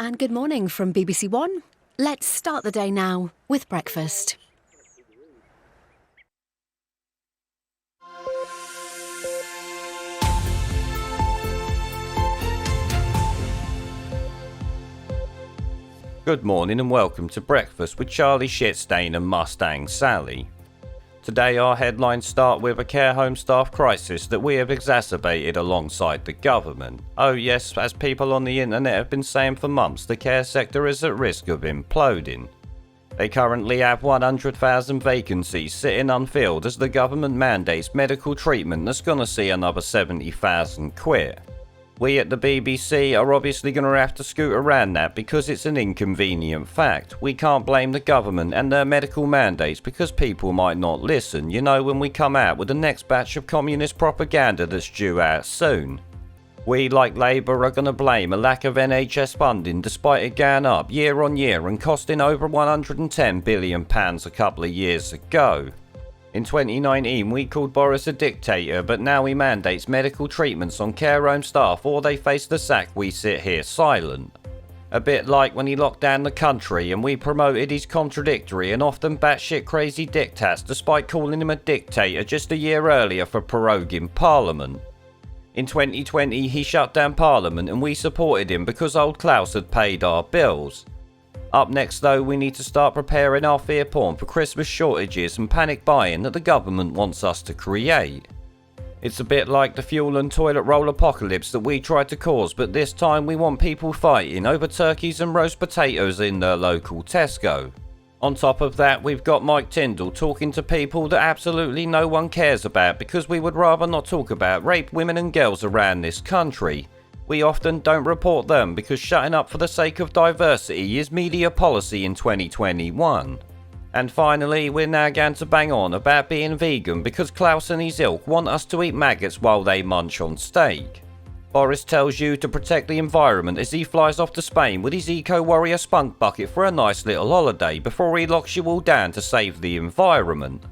And good morning from BBC One. Let's start the day now with breakfast. Good morning and welcome to Breakfast with Charlie Shitstain and Mustang Sally. Today our headlines start with a care home staff crisis that we have exacerbated alongside the government. Oh yes, as people on the internet have been saying for months, the care sector is at risk of imploding. They currently have 100,000 vacancies sitting unfilled as the government mandates medical treatment that's gonna see another 70,000 quit. We at the BBC are obviously going to have to scoot around that because it's an inconvenient fact. We can't blame the government and their medical mandates because people might not listen, you know, when we come out with the next batch of communist propaganda that's due out soon. We, like Labour, are going to blame a lack of NHS funding despite it going up year on year and costing over £110 billion a couple of years ago. In 2019 we called Boris a dictator, but now he mandates medical treatments on care home staff or they face the sack. We sit here silent. A bit like when he locked down the country and we promoted his contradictory and often batshit crazy dictats despite calling him a dictator just a year earlier for proroguing Parliament. In 2020 he shut down Parliament and we supported him because old Klaus had paid our bills. Up next though, we need to start preparing our fear porn for Christmas shortages and panic buying that the government wants us to create. It's a bit like the fuel and toilet roll apocalypse that we tried to cause, but this time we want people fighting over turkeys and roast potatoes in their local Tesco. On top of that, we've got Mike Tindall talking to people that absolutely no one cares about because we would rather not talk about raped women and girls around this country. We often don't report them because shutting up for the sake of diversity is media policy in 2021. And finally, we're now going to bang on about being vegan because Klaus and his ilk want us to eat maggots while they munch on steak. Boris tells you to protect the environment as he flies off to Spain with his eco-warrior spunk bucket for a nice little holiday before he locks you all down to save the environment.